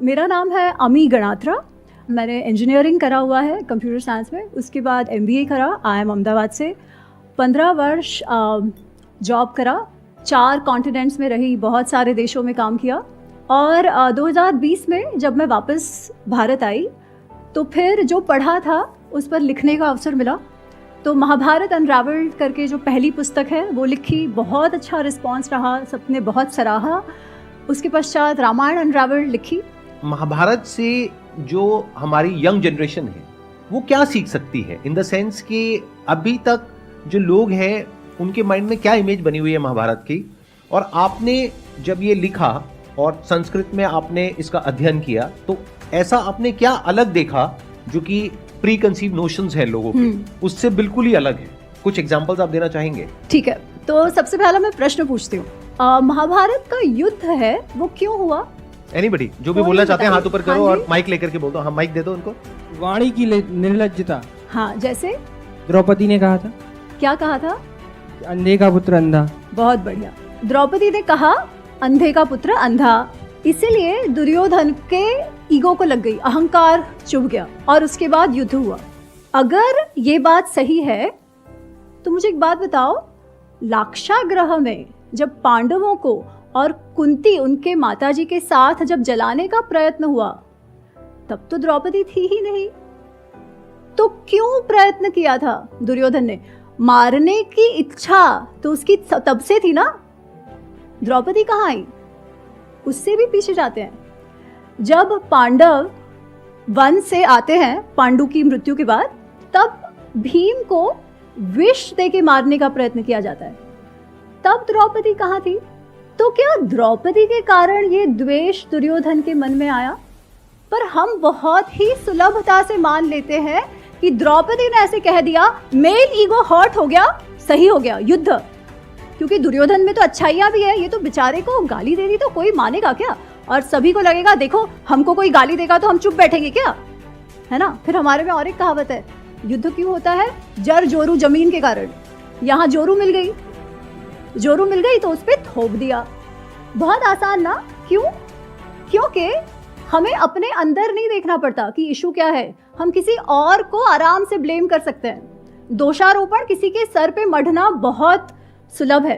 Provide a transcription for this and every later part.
मेरा नाम है अमी गणात्रा। मैंने इंजीनियरिंग करा हुआ है कंप्यूटर साइंस में, उसके बाद MBA करा IIM अहमदाबाद से। 15 वर्ष जॉब करा, 4 कॉन्टिनेंट्स में रही, बहुत सारे देशों में काम किया। और 2020 में जब मैं वापस भारत आई तो फिर जो पढ़ा था उस पर लिखने का अवसर मिला। तो महाभारत अनरावल्ड करके जो पहली पुस्तक है वो लिखी, बहुत अच्छा रिस्पॉन्स रहा, सबने बहुत सराहा। उसके पश्चात रामायण अनरावल्ड लिखी। महाभारत से जो हमारी यंग जनरेशन है वो क्या सीख सकती है, इन द सेंस कि अभी तक जो लोग हैं उनके माइंड में क्या इमेज बनी हुई है महाभारत की, और आपने जब ये लिखा और संस्कृत में आपने इसका अध्ययन किया तो ऐसा आपने क्या अलग देखा जो कि प्री कंसीव नोशंस है लोगों के, उससे बिल्कुल ही अलग है? कुछ एग्जांपल्स आप देना चाहेंगे? ठीक है, तो सबसे पहला मैं प्रश्न पूछती हूँ, महाभारत का युद्ध है वो क्यों हुआ? एनीबडी जो भी बोलना चाहते हैं हाथ ऊपर करो और माइक लेकर के बोल दो। हाँ, माइक दे दो उनको। वाणी की निर्लज्जता। हाँ, जैसे द्रौपदी ने कहा था। क्या कहा था? अंधे का पुत्र अंधा। बहुत बढ़िया। द्रौपदी ने कहा अंधे का पुत्र अंधा, इसीलिए दुर्योधन के ईगो को लग गई, अहंकार चुभ गया और उसके बाद युद्ध हुआ। अगर ये बात सही है तो मुझे एक बात बताओ, लाक्षागृह में जब पांडवों को और कुंती उनके माताजी के साथ जब जलाने का प्रयत्न हुआ तब तो द्रौपदी थी ही नहीं, तो क्यों प्रयत्न किया था दुर्योधन ने? मारने की इच्छा तो उसकी तब से थी ना। द्रौपदी कहाँ आई? उससे भी पीछे जाते हैं। जब पांडव वन से आते हैं पांडु की मृत्यु के बाद, तब भीम को विष दे के मारने का प्रयत्न किया जाता है, तब द्रौपदी कहाँ थी? तो क्या द्रौपदी के कारण ये द्वेष दुर्योधन के मन में आया? पर हम बहुत ही सुलभता से मान लेते हैं कि द्रौपदी ने ऐसे कह दिया, मेल ईगो हर्ट हो गया, सही हो गया युद्ध, क्योंकि दुर्योधन में तो अच्छाइयाँ भी है, ये तो बेचारे को गाली दे दी तो कोई मानेगा क्या? और सभी को लगेगा देखो हमको कोई गाली देगा तो हम चुप बैठेंगे क्या, है ना? फिर हमारे में और एक कहावत है, युद्ध क्यों होता है? जर जोरू जमीन के कारण। यहाँ जोरू मिल गई, जोरू मिल गई तो उस पर थोप दिया। बहुत आसान ना? क्यों? क्योंकि हमें अपने अंदर नहीं देखना पड़ता कि इशू क्या है, हम किसी और को आराम से ब्लेम कर सकते हैं। दोषारोपण किसी के सर पे मढ़ना बहुत सुलभ है,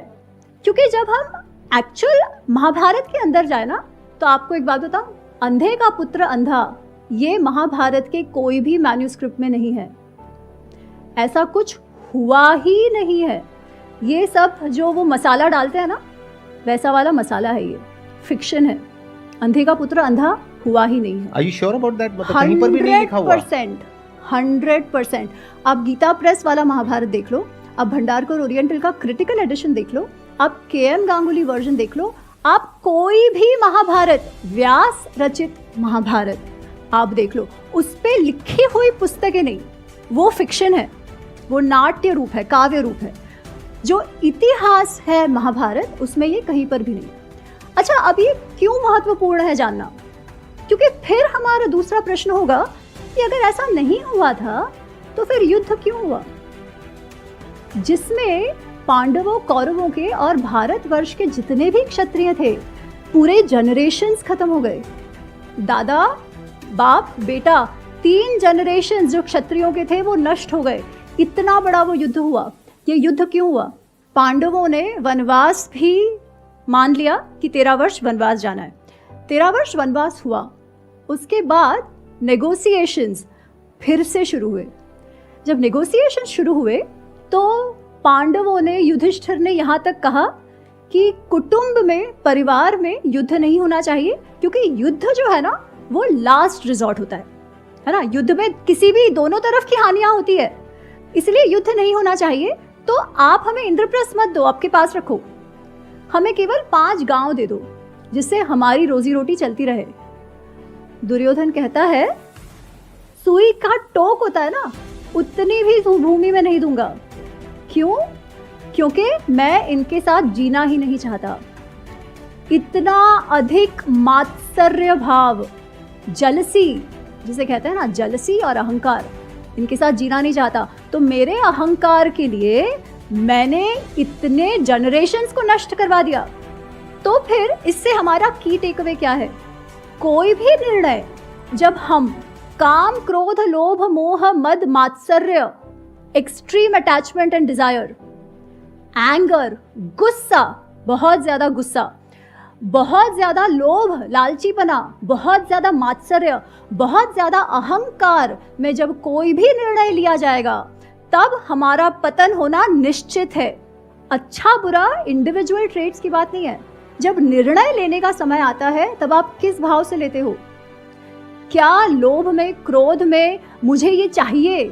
क्योंकि जब हम एक्चुअल महाभारत के अंदर जाए ना, तो आपको एक बात बताऊं, अंधे का पुत्र अंधा ये महाभारत के कोई भी मैन्यूस्क्रिप्ट में नहीं है, ऐसा कुछ हुआ ही नहीं है। ये सब जो वो मसाला डालते हैं ना, वैसा वाला मसाला है, ये फिक्शन है। अंधे का पुत्र अंधा हुआ ही नहीं है। Are you sure about that? मतलब कहीं पर भी नहीं लिखा हुआ? 100%। आप गीता प्रेस वाला महाभारत देख लो, आप भंडारकर ओरिएंटल का क्रिटिकल एडिशन देख लो, आप KM गांगुली वर्जन देख लो, आप कोई भी महाभारत, व्यास रचित महाभारत आप देख लो, उस पे लिखी हुई पुस्तकें नहीं, वो फिक्शन है, वो नाट्य रूप है, काव्य रूप है। जो इतिहास है महाभारत, उसमें ये कहीं पर भी नहीं। अच्छा, अब ये क्यों महत्वपूर्ण है जानना? क्योंकि फिर हमारा दूसरा प्रश्न होगा कि अगर ऐसा नहीं हुआ था तो फिर युद्ध क्यों हुआ, जिसमें पांडवों, कौरवों के और भारतवर्ष के जितने भी क्षत्रिय थे, पूरे जनरेशन्स खत्म हो गए। दादा, बाप, बेटा, 3 जनरेशन जो क्षत्रियों के थे वो नष्ट हो गए। इतना बड़ा वो युद्ध हुआ। ये युद्ध क्यों हुआ? पांडवों ने वनवास भी मान लिया कि 13 वर्ष वनवास जाना है। 13 वर्ष वनवास हुआ, उसके बाद नेगोशिएशंस फिर से शुरू हुए। जब नेगोशिएशन शुरू हुए तो पांडवों ने, युधिष्ठिर ने यहाँ तक कहा कि कुटुंब में, परिवार में युद्ध नहीं होना चाहिए, क्योंकि युद्ध जो है ना वो लास्ट रिजॉर्ट होता है ना? युद्ध में किसी भी, दोनों तरफ की हानियां होती है, इसलिए युद्ध नहीं होना चाहिए। तो आप हमें इंद्रप्रस्थ मत दो, आपके पास रखो, हमें केवल 5 गांव दे दो जिससे हमारी रोजी रोटी चलती रहे। दुर्योधन कहता है सुई का टोक होता है ना, उतनी भी भूमि में नहीं दूंगा। क्यों? क्योंकि मैं इनके साथ जीना ही नहीं चाहता। इतना अधिक मात्सर्य भाव, जलसी जिसे कहते हैं ना, जलसी और अहंकार, इनके साथ जीना नहीं चाहता। तो मेरे अहंकार के लिए मैंने इतने जनरेशन्स को नष्ट करवा दिया। तो फिर इससे हमारा की टेक अवे क्या है? कोई भी निर्णय जब हम काम, क्रोध, लोभ, मोह, मद, मात्सर्य, extreme attachment and desire, anger, गुस्सा, बहुत ज्यादा गुस्सा, बहुत ज्यादा लोभ, लालचीपना, बहुत ज्यादा मात्सर्य, बहुत ज्यादा अहंकार में जब कोई भी निर्णय लिया जाएगा तब हमारा पतन होना निश्चित है। अच्छा बुरा इंडिविजुअल ट्रेट्स की बात नहीं है। जब निर्णय लेने का समय आता है तब आप किस भाव से लेते हो? क्या लोभ में, क्रोध में, मुझे ये चाहिए,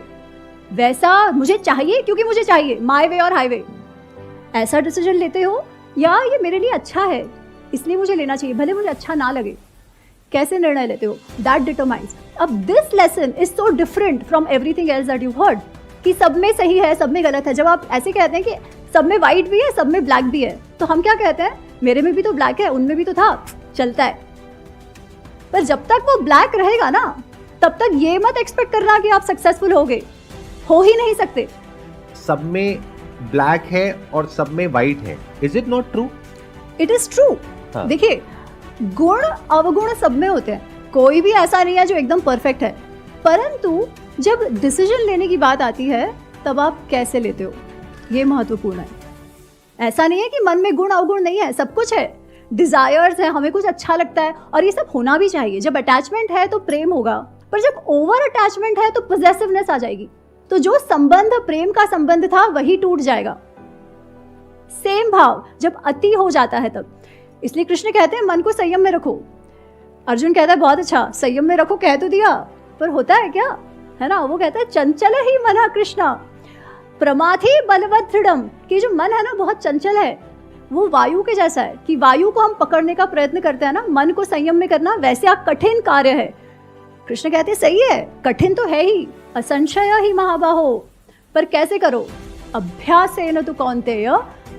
वैसा मुझे चाहिए क्योंकि मुझे चाहिए, माय वे और हाईवे, ऐसा डिसीजन लेते हो, या ये मेरे लिए अच्छा है इसलिए मुझे लेना चाहिए भले मुझे अच्छा ना लगे? कैसे निर्णय लेते हो? That determines. अब this lesson is so different from everything else that you heard कि सब में सही है, सब में गलत है। जब आप ऐसे कहते हैं कि सब में व्हाइट भी है, सब में ब्लैक भी है, तो हम क्या कहते हैं? मेरे में भी तो ब्लैक है, उनमें भी तो था, चलता है। पर जब तक वो ब्लैक रहेगा ना, तब तक ये मत एक्सपेक्ट करना कि आप सक्सेसफुल होगे, हो ही नहीं सकते। सब में ब्लैक है और सब में व्हाइट है, is it not true? It is true. देखिए, गुण अवगुण सब में होते हैं, कोई भी ऐसा नहीं है जो एकदम परफेक्ट है, परंतु जब डिसीजन लेने की बात आती है तब आप कैसे लेते हो, ये महत्वपूर्ण है। ऐसा नहीं है कि मन में गुण अवगुण नहीं है, सब कुछ है, डिजायर्स है, हमें कुछ अच्छा लगता है और ये सब होना भी चाहिए। जब अटैचमेंट है तो प्रेम होगा, पर जब ओवर अटैचमेंट है तो पोजेसिवनेस आ जाएगी, तो जो संबंध प्रेम का संबंध था वही टूट जाएगा। सेम भाव जब अति हो जाता है तब, इसलिए कृष्ण कहते हैं मन को संयम में रखो। अर्जुन कहता है बहुत अच्छा, संयम में रखो कह तो दिया, पर होता है क्या, है ना? वो कहता है चंचल ही मन कृष्णा प्रमाथि बलवत दृढ़म, कि जो मन है ना बहुत चंचल है, वो वायु के जैसा है कि वायु को हम पकड़ने का प्रयत्न करते हैं ना, मन को संयम में करना वैसे कठिन कार्य है। कृष्ण कहते हैं सही है, कठिन तो है ही, असंशय ही महाबाहो, पर कैसे करो? अभ्यासेन तु कौन्तेय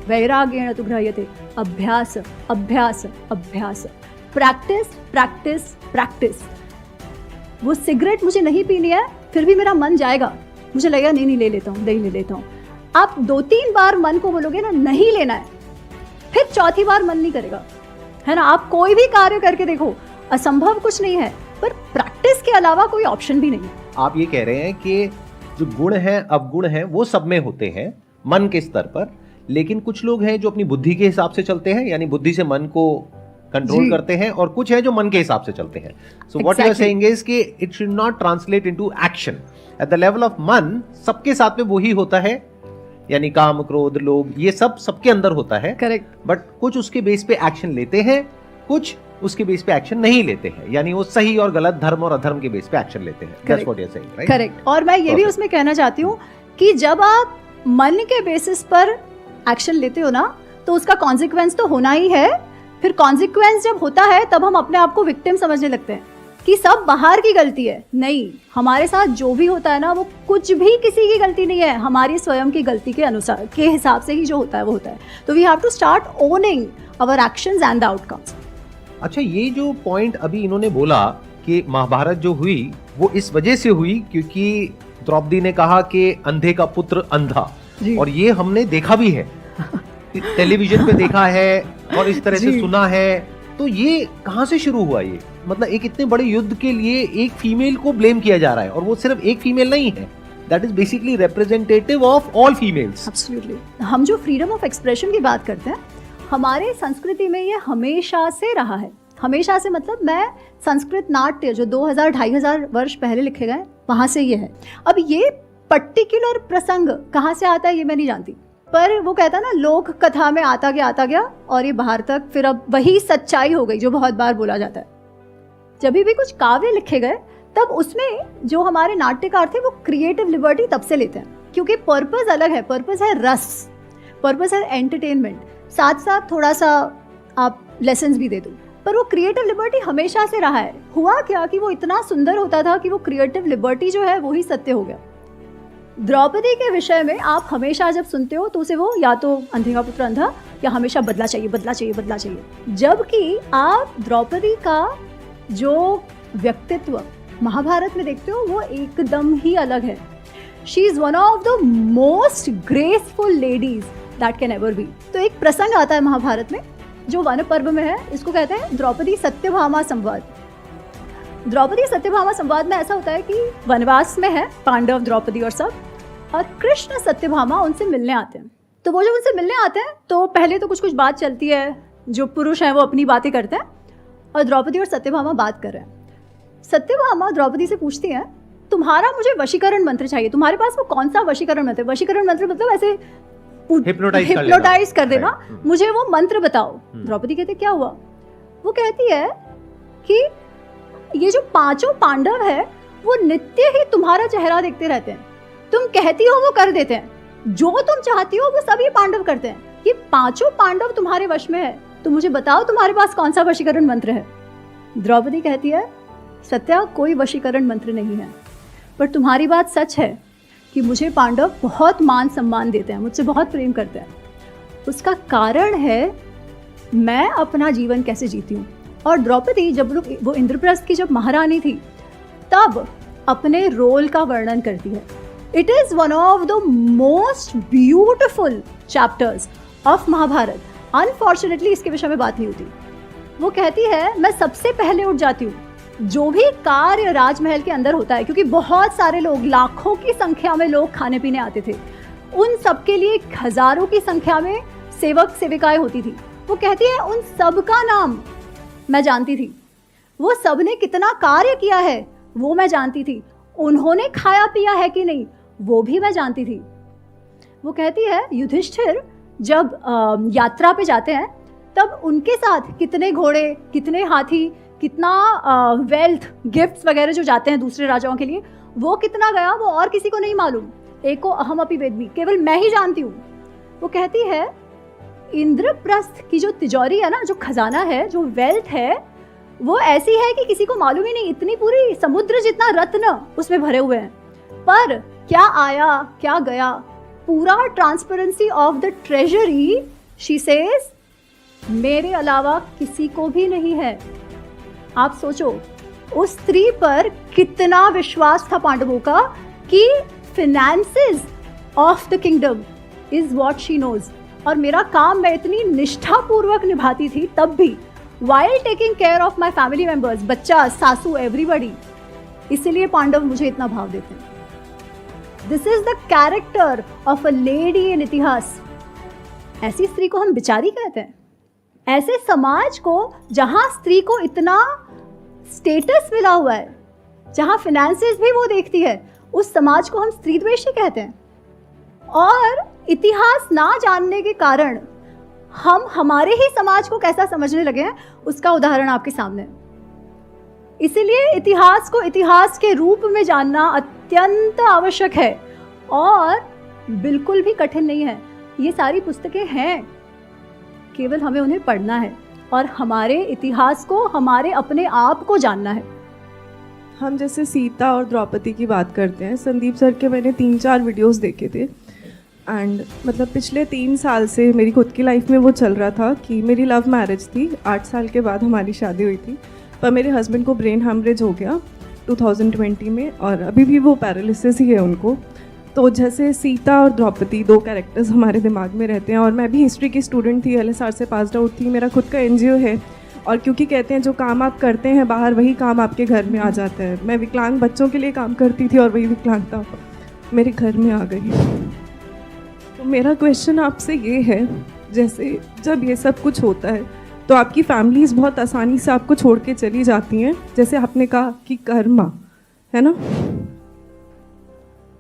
वैराग्येण तु गृह्यते। अभ्यास अभ्यास अभ्यास, प्रैक्टिस प्रैक्टिस प्रैक्टिस। वो सिगरेट मुझे नहीं पीनी है, फिर भी मेरा मन जाएगा, मुझे लगेगा नहीं ले लेता हूँ, नहीं ले लेता हूँ। आप 2-3 बार मन को बोलोगे ना नहीं लेना है, फिर चौथी बार मन नहीं करेगा, है ना? आप कोई भी कार्य करके देखो, असंभव कुछ नहीं है, पर प्रैक्टिस के अलावा कोई ऑप्शन भी नहीं है। आप ये कह रहे हैं कि जो गुण हैं अवगुण हैं वो सब में होते हैं मन के स्तर पर, लेकिन कुछ लोग हैं जो अपनी बुद्धि के हिसाब से चलते हैं, यानी बुद्धि से मन को कंट्रोल करते हैं, और कुछ है जो मन के हिसाब से चलते हैं। So what you are saying is कि it should not translate into action at the level of मन। सबके साथ में वही होता है, यानी काम, क्रोध, लोभ, ये सब सबके अंदर होता है, करेक्ट। बट कुछ उसके बेस पे एक्शन लेते हैं, कुछ उसके बेस पे एक्शन नहीं लेते हैं, यानी वो सही और गलत, धर्म और अधर्म के बेस पे एक्शन लेते हैं। That's what you are saying, right? Correct. और मैं ये भी उसमें कहना चाहती हूँ कि जब आप मन के बेसिस पर एक्शन लेते हो ना, तो उसका कॉन्सिक्वेंस तो होना ही है। फिर कॉन्सिक्वेंस जब होता है तब हम अपने आप को विक्टिम समझने लगते हैं कि सब बाहर की गलती है। नहीं, हमारे साथ जो भी होता है ना, वो कुछ भी किसी की गलती नहीं है, हमारी स्वयं की गलती के अनुसार, के हिसाब से ही जो होता है वो होता है। तो we have to start owning our actions and the outcomes. अच्छा, ये जो पॉइंट अभी इन्होंने बोला कि महाभारत जो हुई वो इस वजह से हुई क्योंकि द्रौपदी ने कहा कि अंधे का पुत्र अंधा, और ये हमने देखा भी है, टेलीविजन पे देखा है और इस तरह से सुना है। तो ये कहाँ से शुरू हुआ? ये मतलब एक इतने बड़े युद्ध के लिए एक फीमेल को ब्लेम किया जा रहा है, और वो सिर्फ एक फीमेल नहीं है, that is basically representative of all females. Absolutely. हम जो फ्रीडम ऑफ एक्सप्रेशन की बात करते हैं, हमारे संस्कृति में ये हमेशा से रहा है। हमेशा से मतलब मैं संस्कृत नाट्य जो 2000-2500 वर्ष पहले लिखे गए, वहां से ये है। अब ये पर्टिकुलर प्रसंग कहाँ से आता है ये मैं नहीं जानती, पर वो कहता है ना, लोक कथा में आता गया और ये बाहर तक, फिर अब वही सच्चाई हो गई जो बहुत बार बोला जाता है। जब भी कुछ काव्य लिखे गए तब उसमें जो हमारे नाट्यकार थे वो क्रिएटिव लिबर्टी तब से लेते हैं, क्योंकि पर्पस अलग है। पर्पस है रस, पर्पस है एंटरटेनमेंट, साथ साथ थोड़ा सा आप लेसन्स भी दे दो, पर वो क्रिएटिव लिबर्टी हमेशा से रहा है। हुआ क्या कि वो इतना सुंदर होता था कि वो क्रिएटिव लिबर्टी जो है वही सत्य हो गया। द्रौपदी के विषय में आप हमेशा जब सुनते हो तो उसे वो या तो अंधे का पुत्र अंधा या हमेशा बदला चाहिए बदला चाहिए बदला चाहिए, जबकि आप द्रौपदी का जो व्यक्तित्व महाभारत में देखते हो वो एकदम ही अलग है। She is one of the most graceful ladies that can ever be. तो एक प्रसंग आता है महाभारत में जो वन पर्व में है, इसको कहते हैं द्रौपदी सत्यभामा संवाद। द्रौपदी सत्यभामा संवाद में ऐसा होता है कि वनवास में है पांडव, द्रौपदी और सब, और कृष्ण सत्यभामा उनसे मिलने आते हैं। तो वो जब उनसे मिलने आते हैं तो पहले तो कुछ बात चलती है, जो पुरुष हैं वो अपनी बातें करते हैं और द्रौपदी और सत्यभामा बात कर रहे हैं। सत्यभामा द्रौपदी से पूछती हैं, तुम्हारा मुझे वशीकरण मंत्र चाहिए, तुम्हारे पास वो कौन सा वशीकरण मंत्र? वशीकरण मंत्र मतलब ऐसे हिप्नोटाइज कर देना, मुझे वो मंत्र बताओ। द्रौपदी कहती क्या हुआ? वो कहती है कि ये जो 5 पांडव है वो नित्य ही तुम्हारा चेहरा देखते रहते हैं, तुम कहती हो वो कर देते हैं, जो तुम चाहती हो वो सभी पांडव करते हैं, ये 5 पांडव तुम्हारे वश में है, तो मुझे बताओ तुम्हारे पास कौन सा वशीकरण मंत्र है? द्रौपदी कहती है, सत्या कोई वशीकरण मंत्र नहीं है, पर तुम्हारी बात सच है कि मुझे पांडव बहुत मान सम्मान देते हैं, मुझसे बहुत प्रेम करते हैं। उसका कारण है मैं अपना जीवन कैसे जीती हूँ। और द्रौपदी जब वो इंद्रप्रस्थ की जब महारानी थी तब अपने रोल का वर्णन करती है। It is one of the most beautiful chapters of Mahabharat. Unfortunately इसके विषय में बात नहीं होती। वो कहती है मैं सबसे पहले उठ जाती हूँ, जो भी कार्य राजमहल के अंदर होता है, क्योंकि बहुत सारे लोग, लाखों की संख्या में लोग खाने पीने आते थे, उन सब के लिए हजारों की संख्या में सेवक सेविकाएं होती थी। वो कहती है उन सब का नाम मैं जानती थी, वो सब ने कितना कार्य किया है वो मैं जानती थी, उन्होंने खाया पिया है कि नहीं वो भी मैं जानती थी। वो कहती है युधिष्ठिर जब यात्रा पे जाते हैं तब उनके साथ कितने घोड़े, कितने हाथी, कितना वेल्थ, गिफ्ट्स वगैरह जो जाते हैं दूसरे राजाओं के लिए, वो कितना गया वो और किसी को नहीं मालूम, एको अहम अपि वेद्मि, केवल मैं ही जानती हूँ। वो कहती है इंद्रप्रस्थ की जो तिजोरी है ना, जो खजाना है, जो वेल्थ है, वो ऐसी है कि किसी को मालूम ही नहीं, इतनी पूरी समुद्र जितना रत्न उसमें भरे हुए हैं, पर क्या आया क्या गया, पूरा transparency of the treasury, she says मेरे अलावा किसी को भी नहीं है। आप सोचो उस स्त्री पर कितना विश्वास था पांडवों का कि finances of the kingdom is what she knows, और मेरा काम मैं इतनी निष्ठापूर्वक निभाती थी तब भी, while taking care of my family members, बच्चा, सासू, everybody, इसीलिए पांडव मुझे इतना भाव देते हैं। This is the character of a lady in इतिहास। ऐसी स्त्री को हम बिचारी कहते हैं। ऐसे समाज को जहाँ स्त्री को इतना स्टेटस मिला हुआ है, जहाँ फिनेंसेस भी वो देखती है, उस समाज को हम स्त्री द्वेषी कहते हैं। और इतिहास ना जानने के कारण हम हमारे ही समाज को कैसा समझने लगे हैं, उसका उदाहरण आपके सामने है। इसीलिए इतिहास को इतिहास के रूप में जानना अत्यंत आवश्यक है और बिल्कुल भी कठिन नहीं है। ये सारी पुस्तकें हैं, केवल हमें उन्हें पढ़ना है और हमारे इतिहास को, हमारे अपने आप को जानना है। हम जैसे सीता और द्रौपदी की बात करते हैं, संदीप सर के मैंने 3-4 वीडियोस देखे थे एंड मतलब पिछले 3 साल से मेरी खुद की लाइफ में वो चल रहा था कि मेरी लव मैरिज थी, 8 साल के बाद हमारी शादी हुई थी, पर मेरे हस्बैंड को ब्रेन हेमरेज हो गया 2020 में और अभी भी वो पैरालिसिस ही है उनको। तो जैसे सीता और द्रौपदी 2 कैरेक्टर्स हमारे दिमाग में रहते हैं और मैं भी हिस्ट्री की स्टूडेंट थी, LSR से पास्ड आउट थी, मेरा खुद का NGO है और क्योंकि कहते हैं जो काम आप करते हैं बाहर वही काम आपके घर में आ जाता है। मैं विकलांग बच्चों के लिए काम करती थी और वही विकलांगता मेरे घर में आ गई। तो मेरा क्वेश्चन आपसे ये है, जैसे जब ये सब कुछ होता है तो आपकी फैमिलीज़ बहुत आसानी से आपको छोड़ के चली जाती हैं, जैसे आपने कहा कि कर्मा है ना।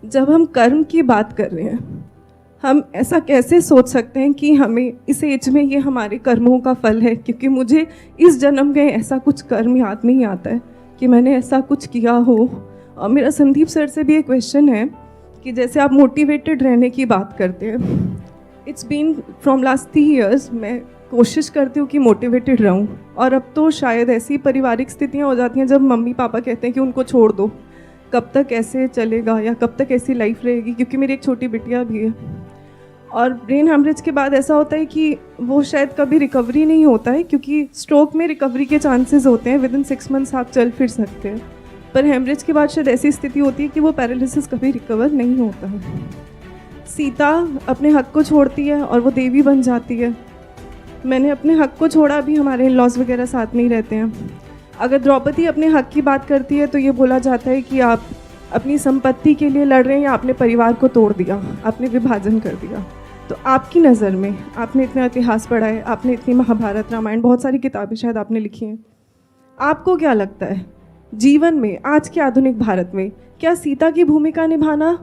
जब हम कर्म की बात कर रहे हैं, हम ऐसा कैसे सोच सकते हैं कि हमें इस एज में ये हमारे कर्मों का फल है, क्योंकि मुझे इस जन्म में ऐसा कुछ कर्म याद नहीं आता है कि मैंने ऐसा कुछ किया हो। और मेरा संदीप सर से भी एक क्वेश्चन है कि जैसे आप मोटिवेटेड रहने की बात करते हैं, it's been from last 3 years मैं कोशिश करती हूँ कि मोटिवेटेड रहूँ और अब तो शायद ऐसी पारिवारिक स्थितियाँ हो जाती हैं जब मम्मी पापा कहते हैं कि उनको छोड़ दो, कब तक ऐसे चलेगा या कब तक ऐसी लाइफ रहेगी, क्योंकि मेरी एक छोटी बिटिया भी है। और ब्रेन हेमरेज के बाद ऐसा होता है कि वो शायद कभी रिकवरी नहीं होता है, क्योंकि स्ट्रोक में रिकवरी के चांसेस होते हैं, विदिन 6 months आप चल फिर सकते हैं, पर हेमरेज के बाद शायद ऐसी स्थिति होती है कि वो पैरालिसिस कभी रिकवर नहीं होता है। सीता अपने हक को छोड़ती है और वो देवी बन जाती है। मैंने अपने हक को छोड़ा, अभी हमारे इन लॉज वगैरह साथ नहीं रहते हैं। अगर द्रौपदी अपने हक की बात करती है तो ये बोला जाता है कि आप अपनी संपत्ति के लिए लड़ रहे हैं या आपने परिवार को तोड़ दिया, आपने विभाजन कर दिया। तो आपकी नज़र में, आपने इतना इतिहास पढ़ा है, आपने इतनी महाभारत रामायण बहुत सारी किताबें शायद आपने लिखी हैं, आपको क्या लगता है जीवन में आज के आधुनिक भारत में क्या सीता की भूमिका निभाना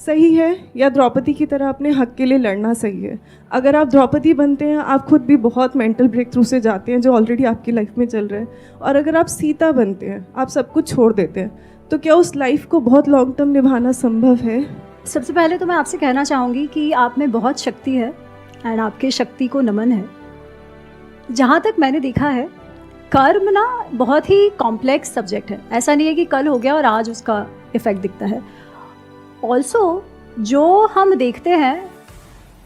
सही है या द्रौपदी की तरह अपने हक के लिए लड़ना सही है? अगर आप द्रौपदी बनते हैं, आप खुद भी बहुत मेंटल ब्रेक थ्रू से जाते हैं जो ऑलरेडी आपकी लाइफ में चल रहा है, और अगर आप सीता बनते हैं, आप सब कुछ छोड़ देते हैं, तो क्या उस लाइफ को बहुत लॉन्ग टर्म निभाना संभव है? सबसे पहले तो मैं आपसे कहना चाहूँगी कि आप में बहुत शक्ति है एंड आपके शक्ति को नमन है। जहाँ तक मैंने देखा है, कर्म ना बहुत ही कॉम्प्लेक्स सब्जेक्ट है। ऐसा नहीं है कि कल हो गया और आज उसका इफ़ेक्ट दिखता है। ऑल्सो जो हम देखते हैं,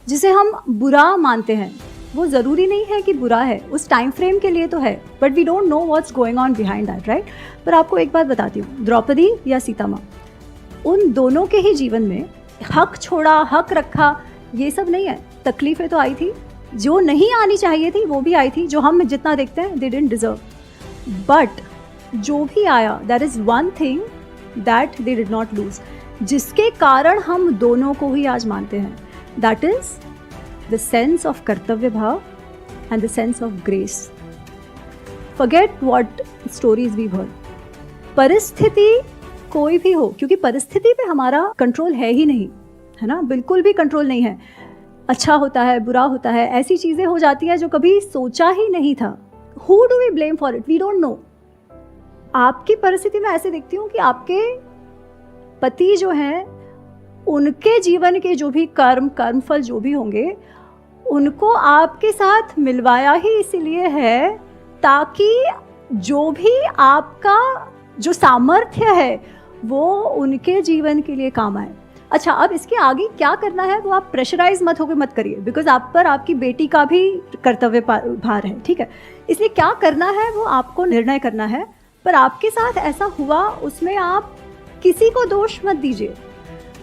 जिसे हम बुरा मानते हैं, वो ज़रूरी नहीं है कि बुरा है, उस टाइम फ्रेम के लिए तो है, but we don't know what's going on behind that, right? पर आपको एक बात बताती हूँ, द्रौपदी या सीता माँ, उन दोनों के ही जीवन में हक छोड़ा, हक रखा, ये सब नहीं है। तकलीफ़ें तो आई थी, जो नहीं आनी चाहिए थी वो भी आई थी, जो हम जितना देखते हैं दे डिडंट डिजर्व, बट जो भी आया that is one thing that they did not lose, जिसके कारण हम दोनों को ही आज मानते हैं। That is the sense of कर्तव्य भाव and the sense of grace. Forget what stories we heard. परिस्थिति कोई भी हो, क्योंकि परिस्थिति पे हमारा कंट्रोल है ही नहीं, है ना, बिल्कुल भी कंट्रोल नहीं है। अच्छा होता है, बुरा होता है, ऐसी चीज़ें हो जाती है जो कभी सोचा ही नहीं था। Who do we blame for it? We don't know. आपकी परिस्थिति में ऐसे देखती हूँ कि आपके पति जो हैं, उनके जीवन के जो भी कर्मफल जो भी होंगे, उनको आपके साथ मिलवाया ही इसीलिए है ताकि जो भी आपका जो सामर्थ्य है वो उनके जीवन के लिए काम आए। अच्छा, अब इसके आगे क्या करना है वो आप प्रेशराइज मत होकर मत करिए, बिकॉज आप पर आपकी बेटी का भी कर्तव्य भार है, ठीक है? इसलिए क्या करना है वो आपको निर्णय करना है, पर आपके साथ ऐसा हुआ उसमें आप किसी को दोष मत दीजिए।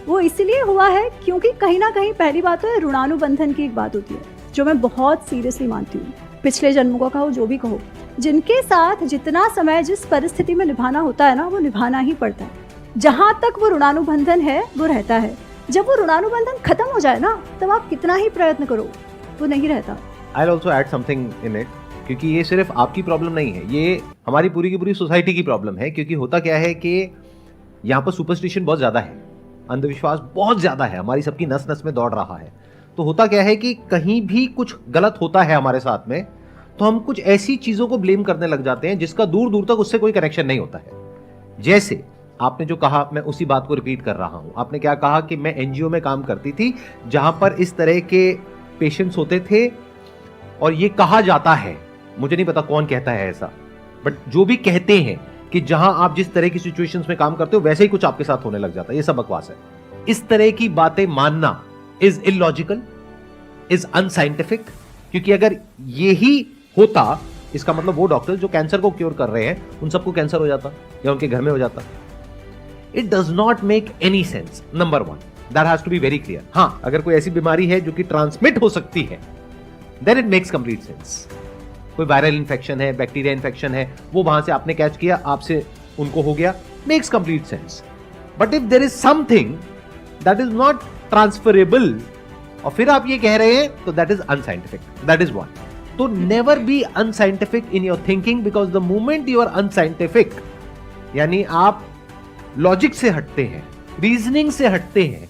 वो इसलिए हुआ है क्योंकि कहीं ना कहीं पहली बात तो है, ऋणानुबंधन की एक बात होती है जो मैं बहुत सीरियसली मानती हूँ। पिछले जन्मों का कहो, जो भी कहो, जिनके साथ जितना समय जिस परिस्थिति में निभाना होता है ना, वो निभाना ही पड़ता है। जहाँ तक वो ऋणानुबंधन है वो रहता है। जब वो ऋणानुबंधन खत्म हो जाए ना, तब आप कितना ही प्रयत्न करो वो नहीं रहता। I will also add something in it, क्योंकि ये सिर्फ आपकी प्रॉब्लम नहीं है, ये हमारी पूरी की पूरी सोसाइटी की प्रॉब्लम है। क्योंकि होता क्या है कि यहाँ पर सुपरस्टिशन बहुत ज़्यादा है, अंधविश्वास बहुत ज़्यादा है, हमारी सबकी नस नस में दौड़ रहा है। तो होता क्या है कि कहीं भी कुछ गलत होता है हमारे साथ में, तो हम कुछ ऐसी चीज़ों को ब्लेम करने लग जाते हैं जिसका दूर दूर तक उससे कोई कनेक्शन नहीं होता है। जैसे आपने जो कहा, मैं उसी बात को रिपीट कर रहा हूं। आपने क्या कहा कि मैं एनजीओ में काम करती थी जहां पर इस तरह के पेशेंट्स होते थे, और ये कहा जाता है, मुझे नहीं पता कौन कहता है ऐसा, बट जो भी कहते हैं कि जहां आप जिस तरह की सिचुएशंस में काम करते हो वैसे ही कुछ आपके साथ होने लग जाता है। ये सब बकवास है। इस तरह की बातें मानना इज इलॉजिकल, इज अनसाइंटिफिक, क्योंकि अगर यही होता, इसका मतलब वो डॉक्टर जो कैंसर को क्योर कर रहे हैं उन सबको कैंसर हो जाता या उनके घर में हो जाता। It does not make any sense. Number one, that has to be very clear. हाँ, अगर कोई ऐसी बीमारी है जो कि ट्रांसमिट हो सकती है, then it makes complete sense. कोई वायरल इन्फेक्शन है, बैक्टीरिया इन्फेक्शन है, वो वहां से आपने कैच किया, आपसे उनको हो गया, makes complete sense. But if there is something that is not transferable और फिर आप ये कह रहे हैं, तो that is unscientific. That is one. तो never be unscientific in your thinking, because the moment you are unscientific, यानी आप लॉजिक से हटते हैं, रीजनिंग से हटते हैं,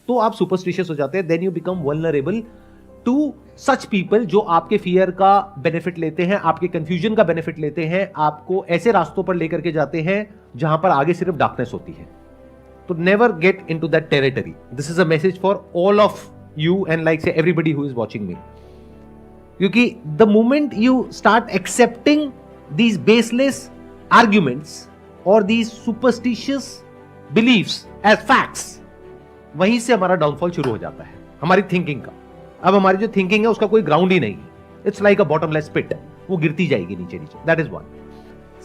तो आप सुपरस्टिशियस हो जाते हैं। Then you become vulnerable to such people जो आपके फियर का बेनिफिट लेते हैं, आपके कंफ्यूजन का बेनिफिट लेते हैं, आपको ऐसे रास्तों पर लेकर के जाते हैं जहां पर आगे सिर्फ डार्कनेस होती है। तो never get into that territory. This is a message for all of you and like say everybody who is watching me, क्योंकि the moment you start accepting these baseless arguments और these superstitious beliefs as facts, वहीं से हमारा downfall शुरू हो जाता है हमारी थिंकिंग का। अब हमारी जो थिंकिंग है उसका कोई ग्राउंड ही नहीं है, इट्स लाइक अ बॉटमलेस पिट, वो गिरती जाएगी नीचे नीचे। That is one.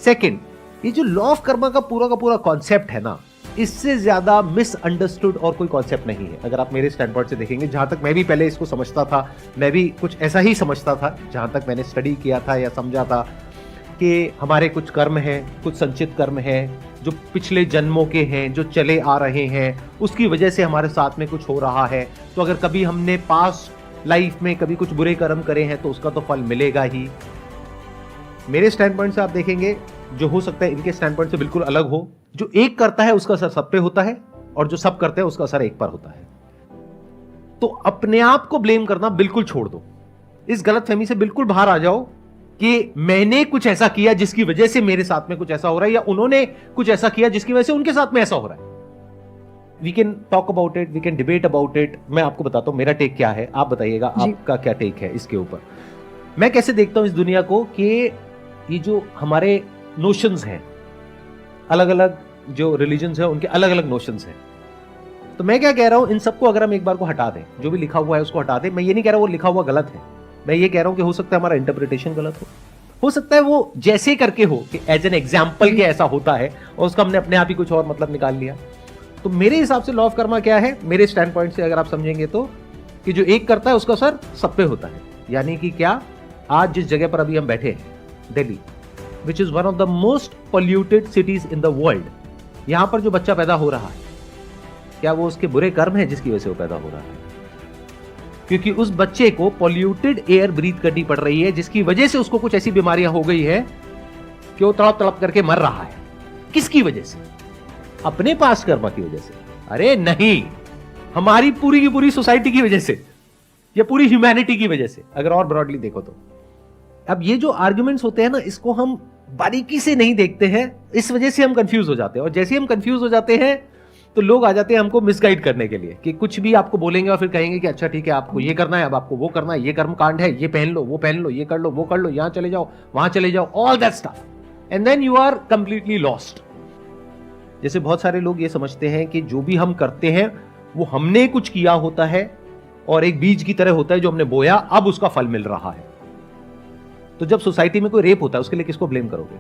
सेकेंड, ये जो लॉ ऑफ कर्मा का पूरा कॉन्सेप्ट है ना, इससे ज्यादा मिसअंडरस्टूड और कोई कॉन्सेप्ट नहीं है। अगर आप मेरे स्टैंड पॉइंट से देखेंगे, जहां तक मैं भी पहले इसको समझता था, मैं भी कुछ ऐसा ही समझता था जहां तक मैंने स्टडी किया था या समझा था, कि हमारे कुछ कर्म हैं, कुछ संचित कर्म हैं, जो पिछले जन्मों के हैं, जो चले आ रहे हैं, उसकी वजह से हमारे साथ में कुछ हो रहा है। तो अगर कभी हमने पास्ट लाइफ में कभी कुछ बुरे कर्म करे हैं तो उसका तो फल मिलेगा ही। मेरे स्टैंड पॉइंट से आप देखेंगे, जो हो सकता है इनके स्टैंड पॉइंट से बिल्कुल अलग हो। जो एक करता है उसका असर सब पे होता है, और जो सब करते हैं उसका असर एक पर होता है। तो अपने आप को ब्लेम करना बिल्कुल छोड़ दो। इस गलतफहमी से बिल्कुल बाहर आ जाओ कि मैंने कुछ ऐसा किया जिसकी वजह से मेरे साथ में कुछ ऐसा हो रहा है, या उन्होंने कुछ ऐसा किया जिसकी वजह से उनके साथ में ऐसा हो रहा है। We can talk about it, we can debate about it. मैं आपको बताता हूं मेरा टेक क्या है, आप बताइएगा आपका क्या टेक है इसके ऊपर। मैं कैसे देखता हूं इस दुनिया को कि ये जो हमारे नोशंस हैं, अलग अलग जो रिलीजन्स हैं उनके अलग अलग नोशंस हैं। तो मैं क्या कह रहा हूं, इन सबको अगर हम एक बार को हटा दें, जो भी लिखा हुआ है उसको हटा दें। मैं ये नहीं कह रहा वो लिखा हुआ गलत है, मैं ये कह रहा हूं कि हो सकता है हमारा इंटरप्रिटेशन गलत हो सकता है वो जैसे करके हो कि एज एन एग्जाम्पल के ऐसा होता है और उसका हमने अपने आप ही कुछ और मतलब निकाल लिया। तो मेरे हिसाब से लॉ ऑफ कर्मा क्या है, मेरे स्टैंड पॉइंट से अगर आप समझेंगे तो, कि जो एक करता है उसका असर सब पे होता है। यानी कि क्या, आज जिस जगह पर अभी हम बैठे हैं, Delhi, which is one of the most polluted cities in the world, यहां पर जो बच्चा पैदा हो रहा है, क्या वो उसके बुरे कर्म है जिसकी वजह से वो पैदा हो रहा है? क्योंकि उस बच्चे को पॉल्यूटेड एयर ब्रीथ करनी पड़ रही है, जिसकी वजह से उसको कुछ ऐसी बीमारियां हो गई है कि वो तड़प तड़प करके मर रहा है। किसकी वजह से? अपने पास कर्म की वजह से? अरे नहीं, हमारी पूरी की पूरी सोसाइटी की वजह से, या पूरी ह्यूमैनिटी की वजह से, अगर और ब्रॉडली देखो तो। अब ये जो आर्ग्यूमेंट्स होते हैं ना, इसको हम बारीकी से नहीं देखते हैं, इस वजह से हम कंफ्यूज हो जाते हैं। और जैसे ही हम कंफ्यूज हो जाते हैं तो लोग आ जाते हैं हमको मिसगाइड करने के लिए, कि कुछ भी आपको बोलेंगे और फिर कहेंगे कि अच्छा ठीक है, आपको ये करना है, अब आपको वो करना है, ये कर्म कांड है, ये पहन लो, वो पहन लो, ये कर लो, वो कर लो, यहां चले जाओ, वहां चले जाओ, all that stuff, and then you are completely lost. जैसे बहुत सारे लोग ये समझते हैं कि जो भी हम करते हैं वो हमने कुछ किया होता है और एक बीज की तरह होता है जो हमने बोया, अब उसका फल मिल रहा है। तो जब सोसाइटी में कोई रेप होता है, उसके लिए किसको ब्लेम करोगे?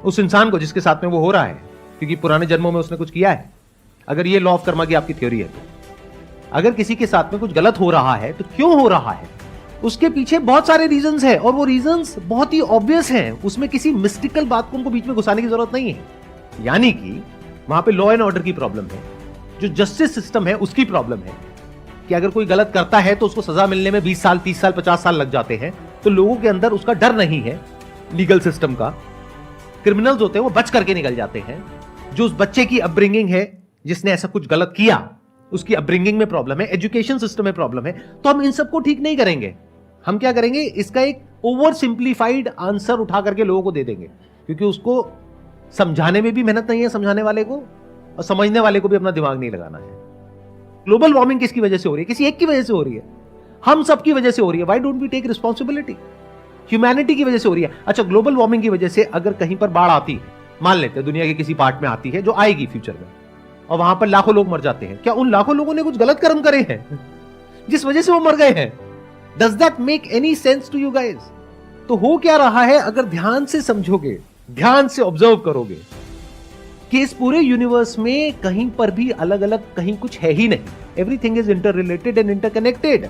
उस इंसान को जिसके साथ में वो हो रहा है, क्योंकि पुराने जन्मों में उसने कुछ किया है। अगर ये लॉ ऑफ कर्मा की आपकी थ्योरी है तो अगर किसी के साथ में कुछ गलत हो रहा है तो क्यों हो रहा है, उसके पीछे बहुत सारे रीजंस हैं, और वो रीजंस बहुत ही ऑब्वियस हैं। उसमें किसी मिस्टिकल बात को उनको बीच में घुसाने की जरूरत नहीं है। यानी कि वहां पे लॉ एंड ऑर्डर की प्रॉब्लम है, जो जस्टिस सिस्टम है उसकी प्रॉब्लम है, कि अगर कोई गलत करता है तो उसको सजा मिलने में 20 साल, 30 साल, 50 साल लग जाते हैं। तो लोगों के अंदर उसका डर नहीं है लीगल सिस्टम का। क्रिमिनल्स होते हैं वो बच करके निकल जाते हैं। जो उस बच्चे की अपब्रिंगिंग है, जिसने ऐसा कुछ गलत किया, उसकी अपब्रिंगिंग में प्रॉब्लम है, एजुकेशन सिस्टम में प्रॉब्लम है, तो हम इन सबको ठीक नहीं करेंगे। हम क्या करेंगे, इसका एक ओवर सिंप्लीफाइड आंसर उठा करके लोगों को दे देंगे, क्योंकि उसको समझाने में भी मेहनत नहीं है समझाने वाले को, और समझने वाले को भी अपना दिमाग नहीं लगाना है। ग्लोबल वार्मिंग किसकी वजह से हो रही है? किसी एक की वजह से हो रही है, हम सबकी वजह से हो रही है। Why don't we take responsibility? Humanity की वजह से हो रही है। अच्छा, ग्लोबल वार्मिंग की वजह से अगर कहीं पर बाढ़ आती है, मान लेते हैं दुनिया के किसी पार्ट में आती है, जो आएगी फ्यूचर में, और वहां पर लाखों लोग मर जाते हैं, क्या उन लाखों लोगों ने कुछ गलत कर्म करे हैं जिस वजह से वो मर गए हैं? Does that make any sense to you guys? तो हो क्या रहा है, अगर ध्यान से समझोगे, ध्यान से ऑब्जर्व करोगे, कि इस पूरे यूनिवर्स में कहीं पर भी अलग अलग कहीं कुछ है ही नहीं। Everything is inter related and interconnected.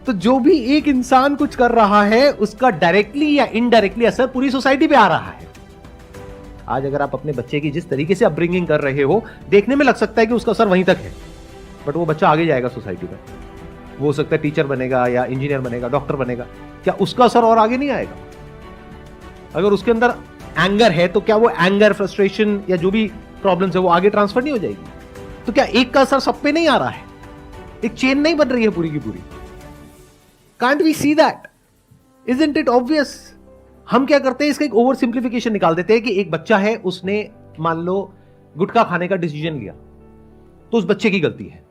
तो जो भी एक इंसान कुछ कर रहा है, उसका डायरेक्टली या इनडायरेक्टली असर पूरी सोसाइटी पे आ रहा है। आज अगर आप अपने बच्चे की जिस तरीके से अपब्रिंगिंग कर रहे हो, देखने में लग सकता है कि उसका असर वहीं तक है, बट वो बच्चा आगे जाएगा सोसाइटी में, वो हो सकता है टीचर बनेगा या इंजीनियर बनेगा, डॉक्टर बनेगा, क्या उसका असर और आगे नहीं आएगा? अगर उसके अंदर एंगर है तो क्या वो एंगर, फ्रस्ट्रेशन या जो भी प्रॉब्लम्स है वो आगे ट्रांसफर नहीं हो जाएगी? तो क्या एक का असर सब पे नहीं आ रहा है? एक चेन नहीं बन रही है पूरी की पूरी? Can't we see that? Isn't it obvious? हम क्या करते हैं, इसका एक ओवर सिंप्लीफिकेशन निकाल देते हैं कि एक बच्चा है, उसने मान लो गुटखा खाने का डिसीजन लिया, तो उस बच्चे की गलती है।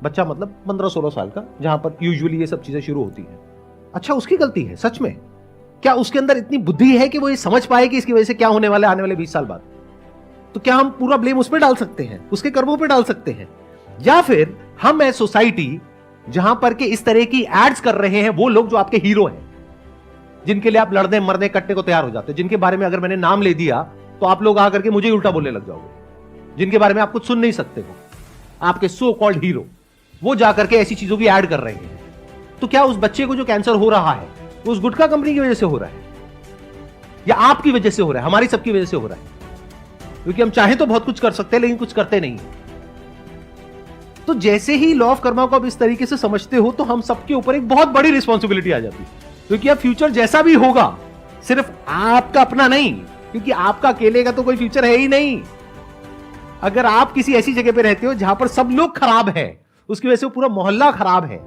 बच्चा मतलब 15-16 साल का, जहां पर यूजुअली ये सब चीजें शुरू होती हैं। अच्छा, उसकी गलती है सच में? क्या उसके अंदर इतनी बुद्धि है कि वो ये समझ पाए कि इसकी वजह से क्या होने वाला है आने वाले 20 साल बाद? तो क्या हम पूरा ब्लेम उस पर डाल सकते हैं, उसके कर्मों पर डाल सकते हैं? या फिर हम है सोसाइटी जहां पर के इस तरह की एड्स कर रहे हैं वो लोग जो आपके हीरो हैं, जिनके लिए आप लड़ने मरने कटने को तैयार हो जाते हैं, जिनके बारे में अगर मैंने नाम ले दिया तो आप लोग आकर के मुझे ही उल्टा बोलने लग जाओगे, जिनके बारे में आप कुछ सुन नहीं सकते हो, आपके सो कॉल्ड हीरो, वो जाकर के ऐसी चीजों की ऐड कर रहे हैं। तो क्या उस बच्चे को जो कैंसर हो रहा है उस गुटखा कंपनी की वजह से हो रहा है? या आपकी वजह से हो रहा है, हमारी सबकी वजह से हो रहा है, क्योंकि हम चाहें तो बहुत कुछ कर सकते हैं लेकिन कुछ करते नहीं। तो जैसे ही लॉ ऑफ कर्मा को आप इस तरीके से समझते हो तो हम सबके ऊपर एक बहुत बड़ी रिस्पॉन्सिबिलिटी आ जाती है, क्योंकि अब फ्यूचर जैसा भी होगा सिर्फ आपका अपना नहीं, क्योंकि आपका अकेले का तो कोई फ्यूचर है ही नहीं। अगर आप किसी ऐसी जगह पे रहते हो जहां पर सब लोग खराब है, उसकी वजह से पूरा मोहल्ला खराब है,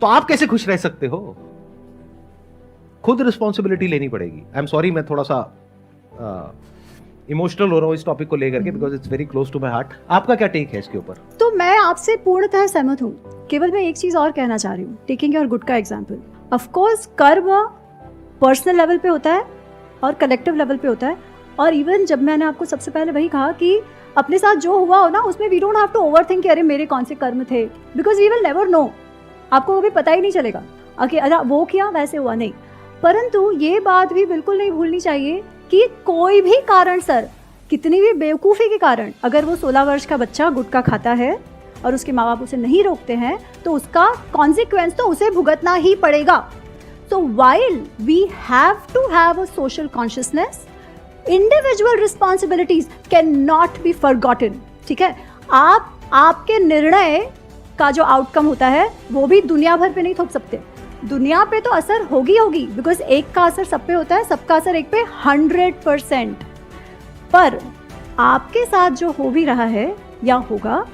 तो आप कैसे खुश रह सकते हो? खुद रिस्पॉन्सिबिलिटी लेनी पड़ेगी। आई एम सॉरी, मैं थोड़ा सा इमोशनल हो रहा हूं इस टॉपिक को लेकर के, because it's very close to my heart. आपका क्या टेक है इसके ऊपर? तो मैं आपसे पूर्णतः सहमत हूँ। केवल मैं एक चीज और कहना चाह रही हूँ, टेकिंग योर गुड का एग्जाम्पल। ऑफकोर्स कर्म पर्सनल लेवल पे होता है और कलेक्टिव लेवल पे होता है, और इवन जब मैंने आपको सबसे पहले वही कहा कि अपने साथ जो हुआ हो ना, उसमें we don't have to overthink कि अरे मेरे कौन से कर्म थे, because we will never know. आपको कभी पता ही नहीं चलेगा कि अरे वो किया वैसे हुआ, नहीं। परंतु ये बात भी बिल्कुल नहीं भूलनी चाहिए कि कोई भी कारण सर, कितनी भी बेवकूफ़ी के कारण, अगर वो 16 वर्ष का बच्चा गुटखा खाता है और उसके माँ बाप उसे नहीं रोकते हैं, तो उसका कॉन्सिक्वेंस तो उसे भुगतना ही पड़ेगा। So while we have to have a social consciousness, individual responsibilities cannot be forgotten. ठीक है, आपके निर्णय का जो आउटकम होता है वो भी दुनिया भर पे नहीं थोप सकते। दुनिया पे तो असर होगी, बिकॉज एक का असर सब पे होता है, सबका असर एक पे 100%। पर आपके साथ जो हो भी रहा है या होगा,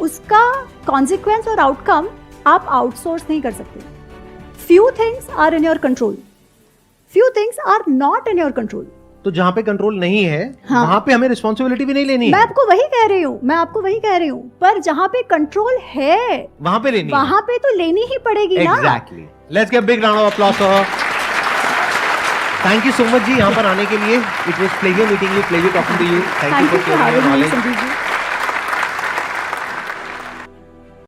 उसका कॉन्सिक्वेंस और आउटकम आप आउटसोर्स नहीं कर सकते। Few things are in your control. Few things are not in your control. तो जहां पे कंट्रोल नहीं है, हाँ, वहां पे हमें रिस्पॉन्सिबिलिटी भी नहीं लेनी मैं है। आपको वही कह रही हूँ, पर जहां पे कंट्रोल है वहां पे लेनी वहां पे तो लेनी ही पड़ेगी ना। Exactly. Let's give big round of applause for her. Thank you so much ji यहाँ पर आने के लिए। It was pleasure meeting you, pleasure talking to you. Thank you for sharing your knowledge.